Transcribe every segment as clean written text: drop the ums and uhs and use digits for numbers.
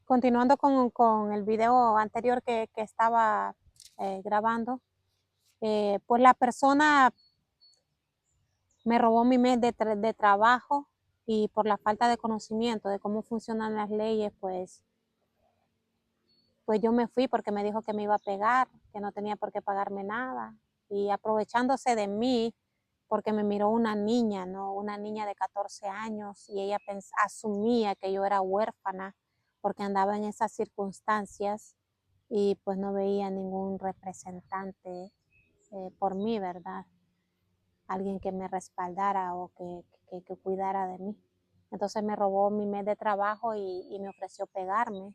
Continuando con el video anterior que estaba grabando, pues la persona me robó mi mes de trabajo y por la falta de conocimiento de cómo funcionan las leyes, pues yo me fui porque me dijo que me iba a pegar, que no tenía por qué pagarme nada. Y aprovechándose de mí, porque me miró una niña, ¿no? Una niña de 14 años y ella asumía que yo era huérfana porque andaba en esas circunstancias y pues no veía ningún representante por mí, ¿verdad? Alguien que me respaldara o que cuidara de mí. Entonces me robó mi mes de trabajo y me ofreció pegarme.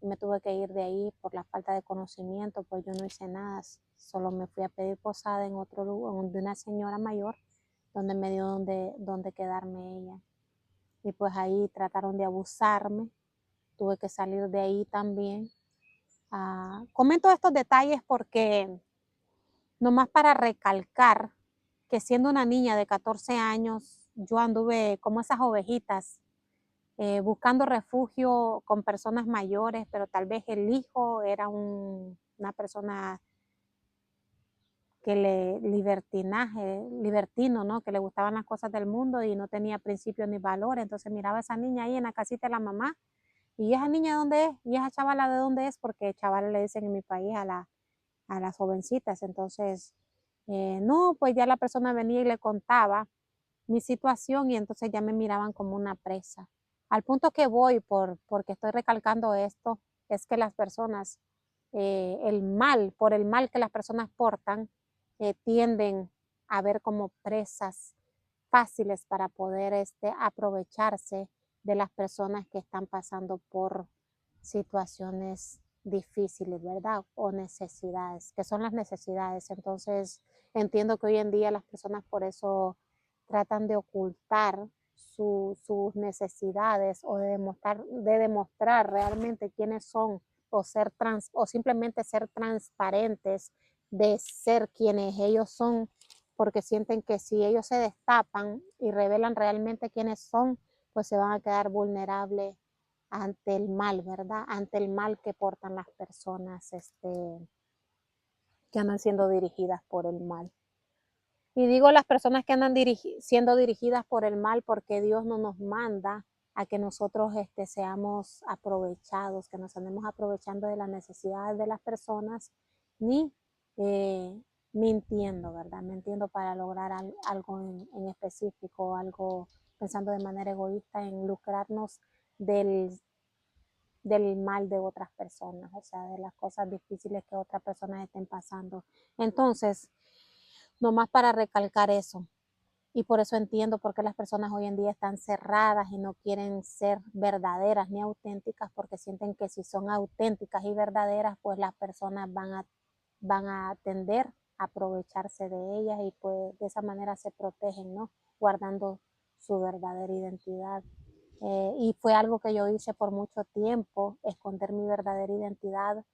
Y me tuve que ir de ahí por la falta de conocimiento, pues yo no hice nada, solo me fui a pedir posada en otro lugar, de una señora mayor, donde me dio donde quedarme ella. Y pues ahí trataron de abusarme, tuve que salir de ahí también. Comento estos detalles porque nomás para recalcar que siendo una niña de 14 años, yo anduve como esas ovejitas, buscando refugio con personas mayores, pero tal vez el hijo era una persona que libertino, ¿no? Que le gustaban las cosas del mundo y no tenía principios ni valores. Entonces miraba a esa niña ahí en la casita de la mamá, y esa niña de dónde es, y esa chavala de dónde es, porque chavala le dicen en mi país a las jovencitas. Entonces, no, pues ya la persona venía y le contaba mi situación y entonces ya me miraban como una presa. Al punto que voy, porque estoy recalcando esto, es que las personas, por el mal que las personas portan, tienden a ver como presas fáciles para poder aprovecharse de las personas que están pasando por situaciones difíciles, ¿verdad? O necesidades, que son las necesidades. Entonces, entiendo que hoy en día las personas por eso tratan de ocultar sus necesidades o de demostrar realmente quiénes son o simplemente ser transparentes de ser quienes ellos son, porque sienten que si ellos se destapan y revelan realmente quiénes son, pues se van a quedar vulnerables ante el mal, ¿verdad? Ante el mal que portan las personas que andan siendo dirigidas por el mal. Y digo las personas que andan siendo dirigidas por el mal porque Dios no nos manda a que nosotros seamos aprovechados, que nos andemos aprovechando de las necesidades de las personas, ni mintiendo, ¿verdad? Mintiendo para lograr algo en específico, algo pensando de manera egoísta en lucrarnos del mal de otras personas, o sea, de las cosas difíciles que otras personas estén pasando. Entonces, nomás para recalcar eso. Y por eso entiendo por qué las personas hoy en día están cerradas y no quieren ser verdaderas ni auténticas, porque sienten que si son auténticas y verdaderas, pues las personas van a tender a aprovecharse de ellas y pues de esa manera se protegen, ¿no? Guardando su verdadera identidad. Y fue algo que yo hice por mucho tiempo, esconder mi verdadera identidad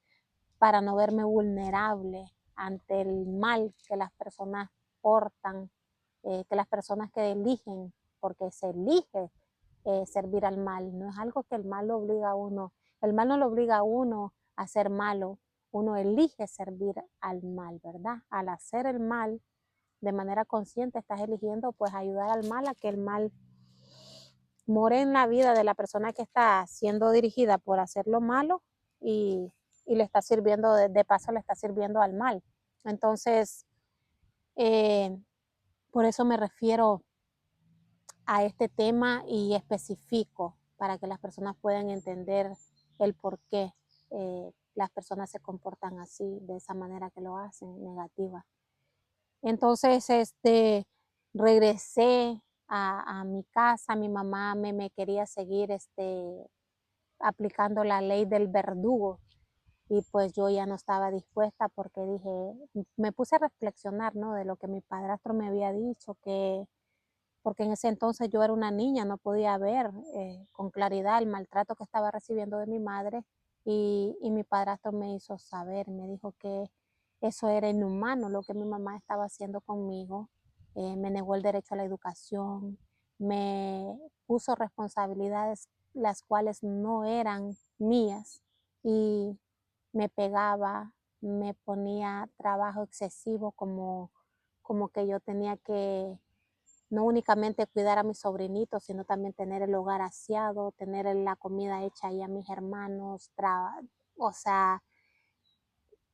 para no verme vulnerable ante el mal que las personas portan, que las personas que eligen, porque se elige servir al mal, no es algo que el mal lo obliga a uno, el mal no lo obliga a uno a ser malo, uno elige servir al mal, ¿verdad? Al hacer el mal de manera consciente estás eligiendo pues ayudar al mal a que el mal more en la vida de la persona que está siendo dirigida por hacer lo malo y, y le está sirviendo, de paso le está sirviendo al mal. Entonces, eh, por eso me refiero a este tema y especifico para que las personas puedan entender el por qué las personas se comportan así, de esa manera que lo hacen, negativa. Entonces, regresé a mi casa, mi mamá me quería seguir aplicando la ley del verdugo y pues yo ya no estaba dispuesta porque dije, me puse a reflexionar, ¿no? De lo que mi padrastro me había dicho, porque en ese entonces yo era una niña, no podía ver con claridad el maltrato que estaba recibiendo de mi madre y mi padrastro me hizo saber, me dijo que eso era inhumano lo que mi mamá estaba haciendo conmigo, me negó el derecho a la educación, me puso responsabilidades las cuales no eran mías y me pegaba, me ponía trabajo excesivo como que yo tenía que no únicamente cuidar a mis sobrinitos, sino también tener el hogar aseado, tener la comida hecha ahí a mis hermanos, o sea,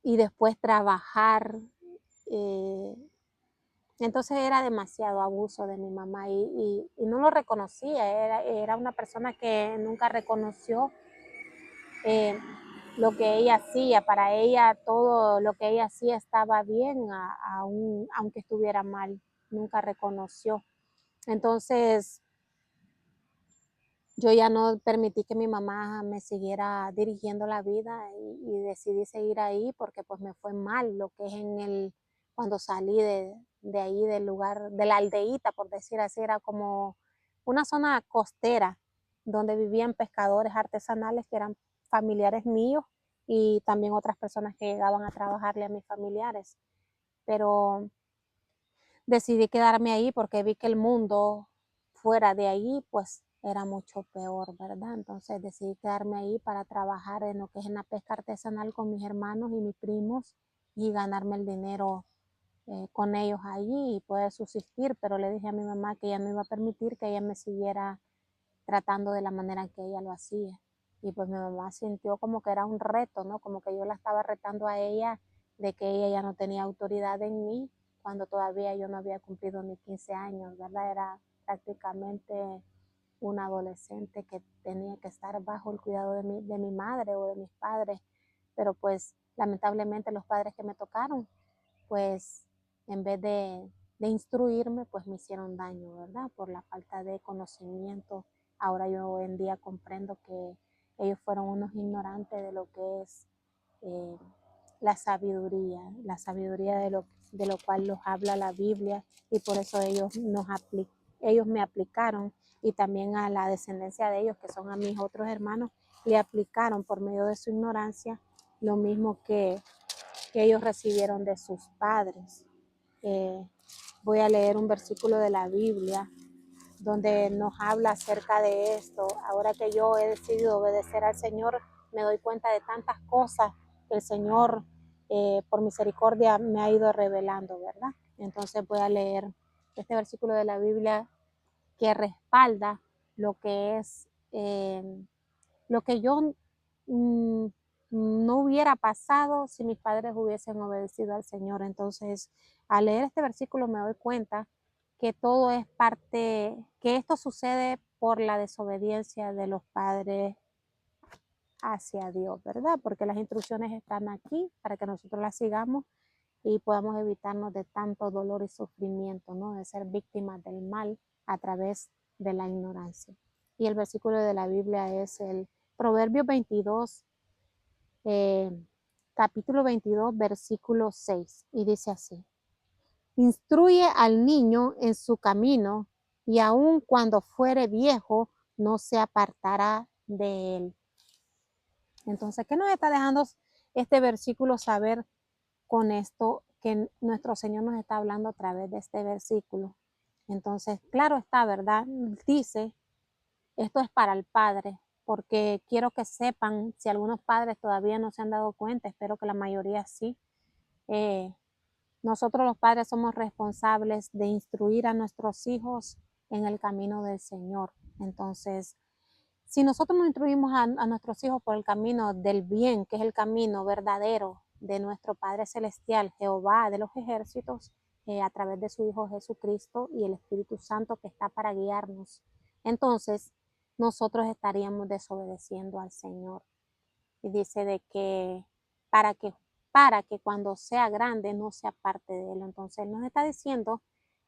y después trabajar. eh, entonces era demasiado abuso de mi mamá y no lo reconocía, era una persona que nunca reconoció eh, lo que ella hacía. Para ella todo lo que ella hacía estaba bien, aunque estuviera mal, nunca reconoció. Entonces yo ya no permití que mi mamá me siguiera dirigiendo la vida y decidí seguir ahí porque pues me fue mal lo que es cuando salí de ahí del lugar, de la aldeíta, por decir así, era como una zona costera donde vivían pescadores artesanales que eran familiares míos y también otras personas que llegaban a trabajarle a mis familiares. Pero decidí quedarme ahí porque vi que el mundo fuera de ahí pues era mucho peor, ¿verdad? Entonces decidí quedarme ahí para trabajar en lo que es en la pesca artesanal con mis hermanos y mis primos y ganarme el dinero con ellos allí y poder subsistir, pero le dije a mi mamá que ella no iba a permitir que ella me siguiera tratando de la manera que ella lo hacía. Y pues mi mamá sintió como que era un reto, ¿no? Como que yo la estaba retando a ella de que ella ya no tenía autoridad en mí cuando todavía yo no había cumplido ni 15 años, ¿verdad? Era prácticamente un adolescente que tenía que estar bajo el cuidado de mi madre o de mis padres, pero pues lamentablemente los padres que me tocaron, pues en vez de instruirme, pues me hicieron daño, ¿verdad? Por la falta de conocimiento. Ahora yo en día comprendo que ellos fueron unos ignorantes de lo que es eh, la sabiduría de lo cual nos habla la Biblia y por eso ellos me aplicaron y también a la descendencia de ellos, que son a mis otros hermanos, le aplicaron por medio de su ignorancia lo mismo que ellos recibieron de sus padres. Eh, Voy a leer un versículo de la Biblia donde nos habla acerca de esto. Ahora que yo he decidido obedecer al Señor, me doy cuenta de tantas cosas que el Señor, por misericordia, me ha ido revelando, ¿verdad? Entonces voy a leer este versículo de la Biblia que respalda lo que es lo que yo mm, no hubiera pasado si mis padres hubiesen obedecido al Señor. Entonces, al leer este versículo me doy cuenta que todo es parte, que esto sucede por la desobediencia de los padres hacia Dios, ¿verdad? Porque las instrucciones están aquí para que nosotros las sigamos y podamos evitarnos de tanto dolor y sufrimiento, ¿no? De ser víctimas del mal a través de la ignorancia. Y el versículo de la Biblia es el Proverbio 22, eh, capítulo 22, versículo 6, y dice así: Instruye al niño en su camino, y aun cuando fuere viejo, no se apartará de él. Entonces, ¿qué nos está dejando este versículo saber con esto que nuestro Señor nos está hablando a través de este versículo? Entonces, claro está, ¿verdad? Dice, esto es para el padre, porque quiero que sepan, si algunos padres todavía no se han dado cuenta, espero que la mayoría sí, eh, nosotros los padres somos responsables de instruir a nuestros hijos en el camino del Señor. Entonces, si nosotros nos instruimos a nuestros hijos por el camino del bien, que es el camino verdadero de nuestro Padre Celestial, Jehová de los ejércitos, a través de su Hijo Jesucristo y el Espíritu Santo que está para guiarnos, entonces nosotros estaríamos desobedeciendo al Señor. Y dice de que para que, para que cuando sea grande no sea parte de él. Entonces él nos está diciendo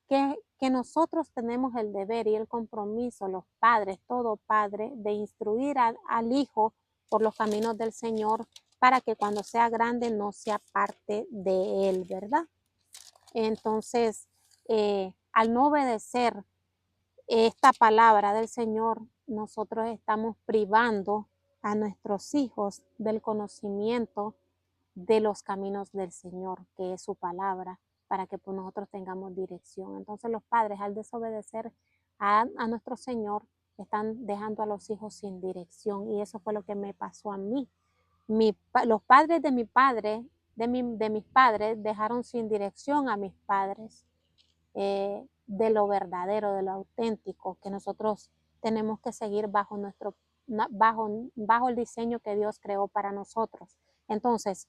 que nosotros tenemos el deber y el compromiso, los padres, todo padre, de instruir al hijo por los caminos del Señor para que cuando sea grande no sea parte de él, ¿verdad? Entonces, al no obedecer esta palabra del Señor, nosotros estamos privando a nuestros hijos del conocimiento de los caminos del Señor, que es su palabra, para que pues, nosotros tengamos dirección. Entonces los padres, al desobedecer a nuestro Señor, están dejando a los hijos sin dirección. Y eso fue lo que me pasó a mí. Los padres de mi padre, de mis padres, dejaron sin dirección a mis padres, de lo verdadero, de lo auténtico, que nosotros tenemos que seguir bajo el diseño que Dios creó para nosotros. Entonces,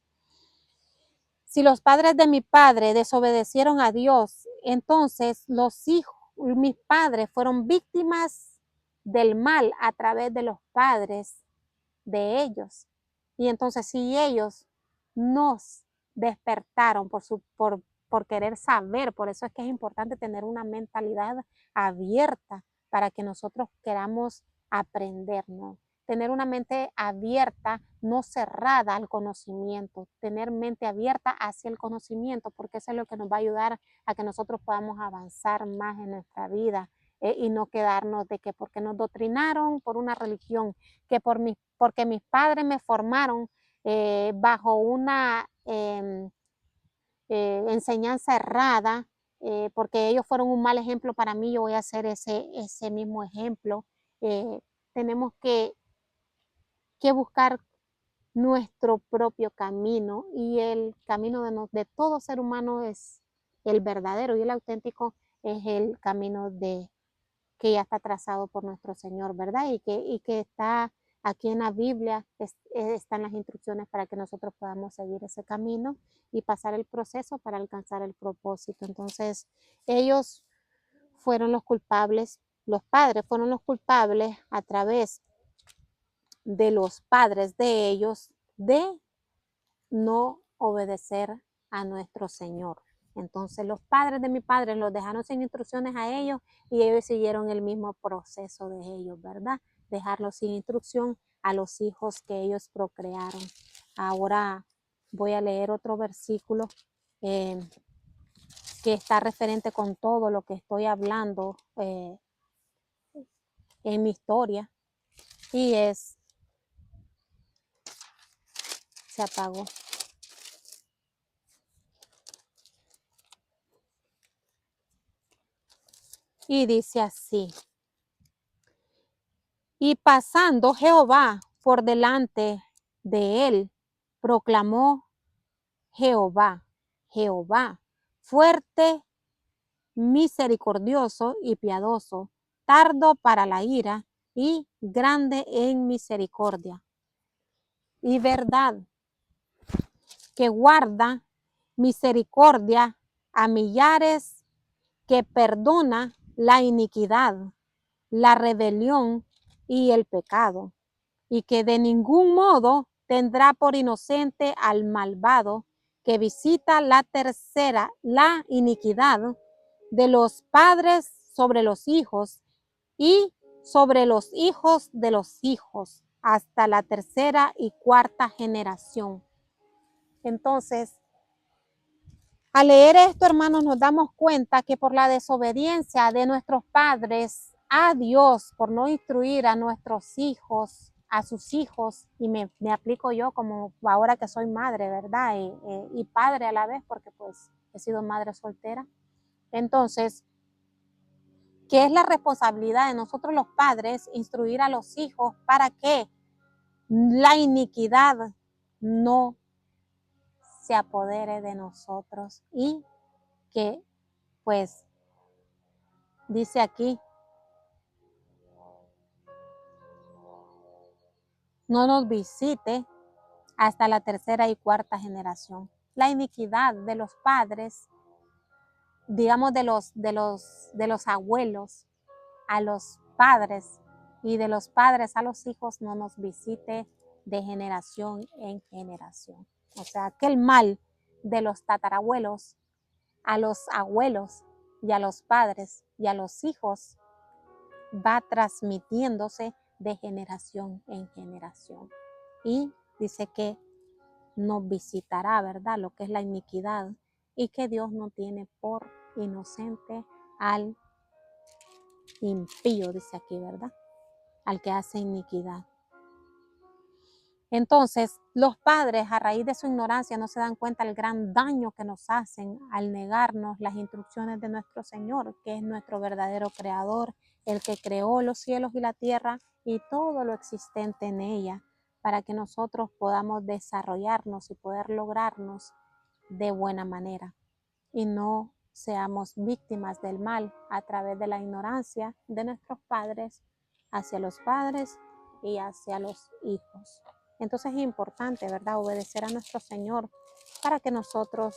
si los padres de mi padre desobedecieron a Dios, entonces mis padres fueron víctimas del mal a través de los padres de ellos. Y entonces si ellos nos despertaron por querer saber, por eso es que es importante tener una mentalidad abierta para que nosotros queramos aprender, ¿no? Tener una mente abierta, no cerrada al conocimiento, tener mente abierta hacia el conocimiento, porque eso es lo que nos va a ayudar a que nosotros podamos avanzar más en nuestra vida, y no quedarnos de que porque nos doctrinaron por una religión, que porque mis padres me formaron bajo una enseñanza errada, porque ellos fueron un mal ejemplo para mí, yo voy a hacer ese mismo ejemplo. Tenemos que buscar nuestro propio camino, y el camino de todo ser humano es el verdadero, y el auténtico es el camino que ya está trazado por nuestro Señor, ¿verdad? Y que está aquí en la Biblia, están las instrucciones para que nosotros podamos seguir ese camino y pasar el proceso para alcanzar el propósito. Entonces, ellos fueron los culpables, los padres fueron los culpables a través de los padres de ellos de no obedecer a nuestro Señor. Entonces los padres de mi padre los dejaron sin instrucciones a ellos, y ellos siguieron el mismo proceso de ellos, ¿verdad? Dejarlos sin instrucción a los hijos que ellos procrearon. Ahora voy a leer otro versículo eh, que está referente con todo lo que estoy hablando en mi historia, y se apagó. Y dice así: y pasando Jehová por delante de él, proclamó Jehová, fuerte, misericordioso y piadoso, tardo para la ira y grande en misericordia y verdad, que guarda misericordia a millares, que perdona la iniquidad, la rebelión y el pecado, y que de ningún modo tendrá por inocente al malvado, que visita la iniquidad de los padres sobre los hijos y sobre los hijos de los hijos, hasta la tercera y cuarta generación. Entonces, al leer esto, hermanos, nos damos cuenta que por la desobediencia de nuestros padres a Dios, por no instruir a nuestros hijos, a sus hijos, y me aplico yo como ahora que soy madre, ¿verdad? Y padre a la vez, porque pues he sido madre soltera. Entonces, ¿qué es la responsabilidad de nosotros los padres? Instruir a los hijos para que la iniquidad no se apodere de nosotros, y que pues dice aquí, no nos visite hasta la tercera y cuarta generación. La iniquidad de los padres, digamos de los abuelos a los padres, y de los padres a los hijos, no nos visite de generación en generación. O sea, que el mal de los tatarabuelos a los abuelos y a los padres y a los hijos va transmitiéndose de generación en generación. Y dice que nos visitará, ¿verdad? Lo que es la iniquidad, y que Dios no tiene por inocente al impío, dice aquí, ¿verdad? Al que hace iniquidad. Entonces, los padres, a raíz de su ignorancia, no se dan cuenta del gran daño que nos hacen al negarnos las instrucciones de nuestro Señor, que es nuestro verdadero creador, el que creó los cielos y la tierra y todo lo existente en ella, para que nosotros podamos desarrollarnos y poder lograrnos de buena manera y no seamos víctimas del mal a través de la ignorancia de nuestros padres hacia los padres y hacia los hijos. Entonces es importante, ¿verdad?, obedecer a nuestro Señor para que nosotros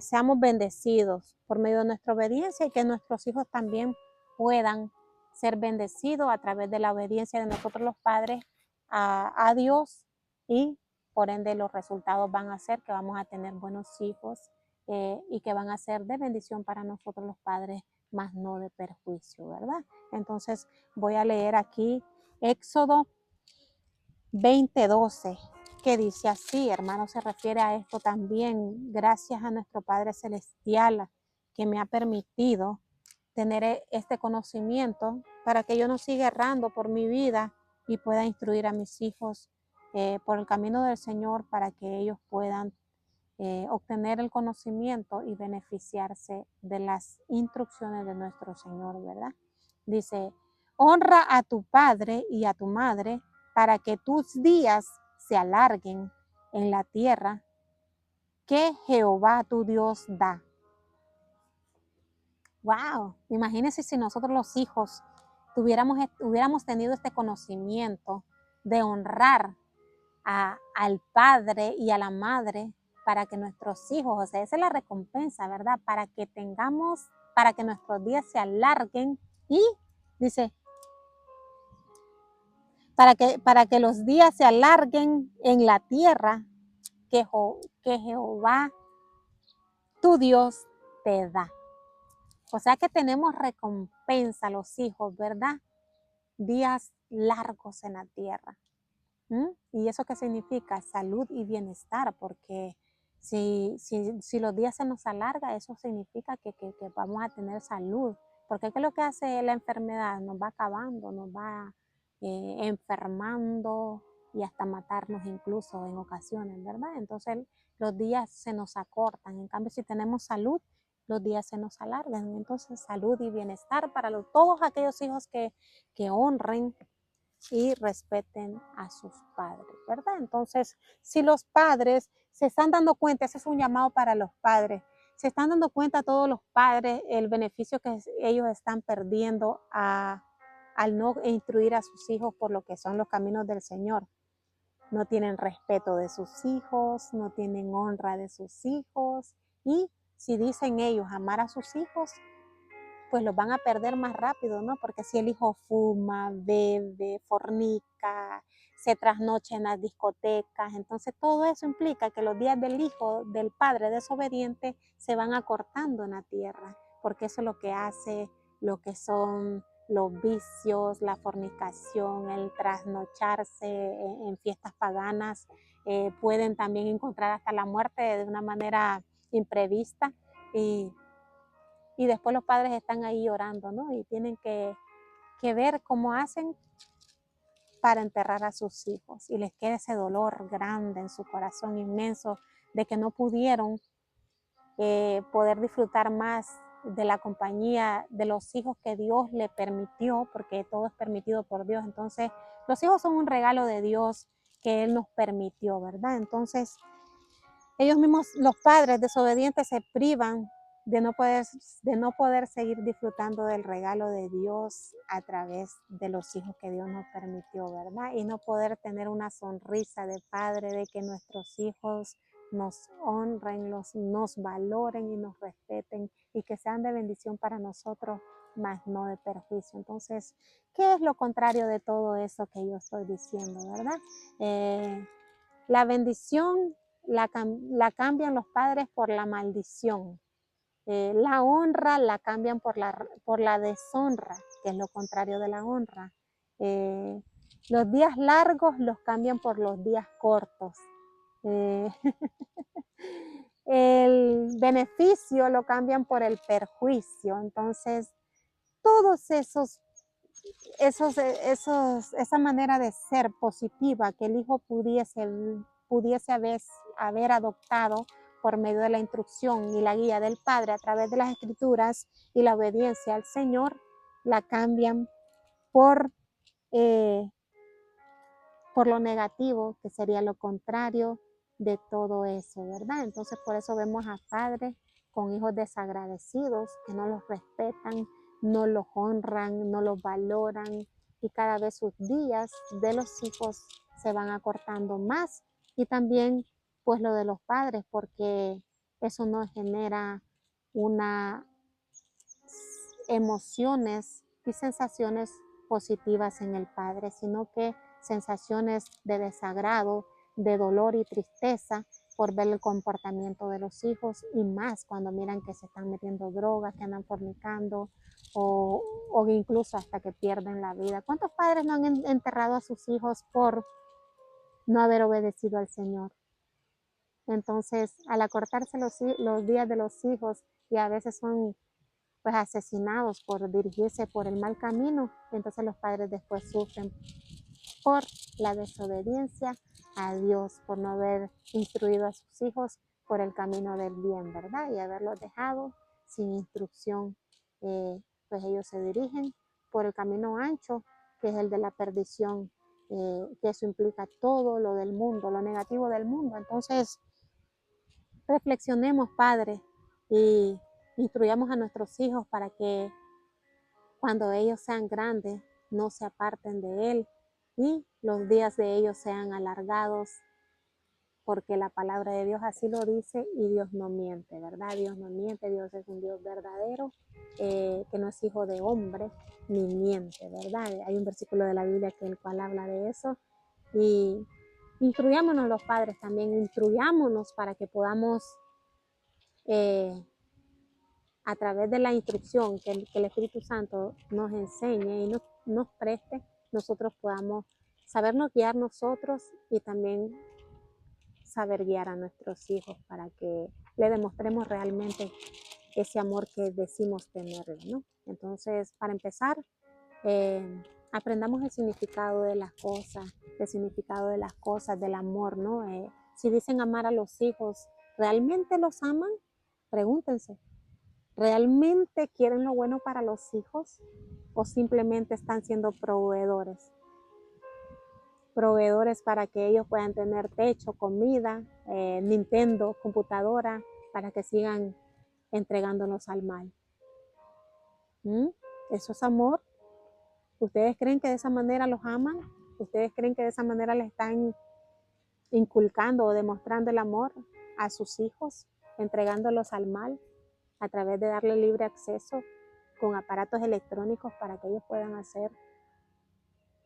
seamos bendecidos por medio de nuestra obediencia y que nuestros hijos también puedan ser bendecidos a través de la obediencia de nosotros los padres a Dios, y por ende los resultados van a ser que vamos a tener buenos hijos y que van a ser de bendición para nosotros los padres, más no de perjuicio, ¿verdad? Entonces voy a leer aquí Éxodo 20:12, que dice así, hermano, se refiere a esto también. Gracias a nuestro Padre Celestial que me ha permitido tener este conocimiento para que yo no siga errando por mi vida y pueda instruir a mis hijos por el camino del Señor, para que ellos puedan obtener el conocimiento y beneficiarse de las instrucciones de nuestro Señor, ¿verdad? Dice, honra a tu padre y a tu madre para que tus días se alarguen en la tierra que Jehová tu Dios da. Wow, imagínense si nosotros los hijos hubiéramos tenido este conocimiento de honrar al padre y a la madre para que nuestros hijos, o sea, esa es la recompensa, ¿verdad? Para que nuestros días se alarguen y, dice, para que los días se alarguen en la tierra que Jehová, tu Dios, te da. O sea que tenemos recompensa los hijos, ¿verdad? Días largos en la tierra. ¿Y eso qué significa? Salud y bienestar, porque si los días se nos alarga, eso significa que vamos a tener salud. Porque ¿qué es lo que hace la enfermedad? Nos va acabando, nos va enfermando y hasta matarnos incluso en ocasiones, ¿verdad? Entonces los días se nos acortan. En cambio, si tenemos salud, los días se nos alargan. Entonces, salud y bienestar para todos aquellos hijos que honren y respeten a sus padres, ¿verdad? Entonces, si los padres se están dando cuenta, ese es un llamado para los padres, se están dando cuenta todos los padres el beneficio que ellos están perdiendo al no instruir a sus hijos por lo que son los caminos del Señor. No tienen respeto de sus hijos, no tienen honra de sus hijos, y si dicen ellos amar a sus hijos, pues los van a perder más rápido, ¿no? Porque si el hijo fuma, bebe, fornica, se trasnocha en las discotecas, entonces todo eso implica que los días del hijo, del padre desobediente, se van acortando en la tierra, porque eso es lo que hace lo que son los vicios, la fornicación, el trasnocharse en fiestas paganas, pueden también encontrar hasta la muerte de una manera imprevista, y después los padres están ahí llorando, ¿no? Y tienen que ver cómo hacen para enterrar a sus hijos, y les queda ese dolor grande en su corazón inmenso de que no pudieron poder disfrutar más de la compañía de los hijos que Dios le permitió, porque todo es permitido por Dios. Entonces, los hijos son un regalo de Dios que Él nos permitió, ¿verdad? Entonces, ellos mismos, los padres desobedientes, se privan de no poder seguir disfrutando del regalo de Dios a través de los hijos que Dios nos permitió, ¿verdad? Y no poder tener una sonrisa de padre, de que nuestros hijos nos honren, nos valoren y nos respeten, y que sean de bendición para nosotros, más no de perjuicio. Entonces, ¿qué es lo contrario de todo eso que yo estoy diciendo, verdad? La bendición la cambian los padres por la maldición. La honra la cambian por la deshonra, que es lo contrario de la honra. Los días largos los cambian por los días cortos. El beneficio lo cambian por el perjuicio. Entonces, todos esos esa manera de ser positiva que el hijo pudiese haber adoptado por medio de la instrucción y la guía del Padre a través de las Escrituras y la obediencia al Señor, la cambian por, eh, por lo negativo, que sería lo contrario de todo eso, ¿verdad? Entonces por eso vemos a padres con hijos desagradecidos, que no los respetan, no los honran, no los valoran, y cada vez sus días de los hijos se van acortando más. Y también pues lo de los padres, porque eso no genera una emociones y sensaciones positivas en el padre, sino que sensaciones de desagrado, de dolor y tristeza por ver el comportamiento de los hijos, y más cuando miran que se están metiendo drogas, que andan fornicando, o incluso hasta que pierden la vida. ¿Cuántos padres no han enterrado a sus hijos por no haber obedecido al Señor? Entonces, al acortarse los días de los hijos, y a veces son pues asesinados por dirigirse por el mal camino, entonces los padres después sufren por la desobediencia a Dios, por no haber instruido a sus hijos por el camino del bien, ¿verdad? Y haberlos dejado sin instrucción. Pues ellos se dirigen por el camino ancho, que es el de la perdición, que eso implica todo lo del mundo, lo negativo del mundo. Entonces, reflexionemos, padres, y instruyamos a nuestros hijos para que cuando ellos sean grandes no se aparten de Él y los días de ellos sean alargados, porque la palabra de Dios así lo dice y Dios no miente, ¿verdad? Dios no miente, Dios es un Dios verdadero, que no es hijo de hombre ni miente, ¿verdad? Hay un versículo de la Biblia que el cual habla de eso. Y instruyámonos los padres también, instruyámonos para que podamos, eh, a través de la instrucción que el Espíritu Santo nos enseñe y nos preste, nosotros podamos sabernos guiar nosotros y también saber guiar a nuestros hijos para que le demostremos realmente ese amor que decimos tenerle, ¿no? Entonces, para empezar, eh, aprendamos el significado de las cosas, el significado de las cosas, del amor, ¿no? Si dicen amar a los hijos, ¿realmente los aman? Pregúntense. ¿Realmente quieren lo bueno para los hijos o simplemente están siendo proveedores? Proveedores para que ellos puedan tener techo, comida, Nintendo, computadora, para que sigan entregándonos al mal. ¿Mm? ¿Eso es amor? ¿Ustedes creen que de esa manera los aman? ¿Ustedes creen que de esa manera les están inculcando o demostrando el amor a sus hijos, entregándolos al mal a través de darle libre acceso con aparatos electrónicos para que ellos puedan hacer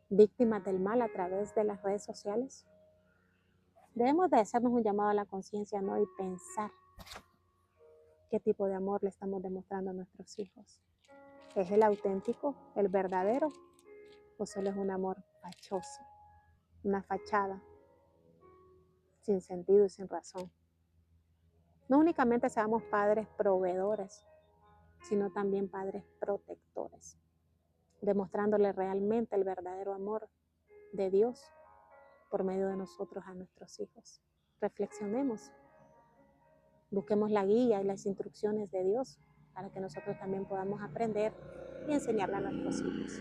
víctimas del mal a través de las redes sociales? Debemos de hacernos un llamado a la conciencia, ¿no? Y pensar qué tipo de amor le estamos demostrando a nuestros hijos. ¿Es el auténtico, el verdadero, o solo es un amor fachoso, una fachada, sin sentido y sin razón? No únicamente seamos padres proveedores, sino también padres protectores, demostrándole realmente el verdadero amor de Dios por medio de nosotros a nuestros hijos. Reflexionemos, busquemos la guía y las instrucciones de Dios para que nosotros también podamos aprender y enseñarle a nuestros hijos.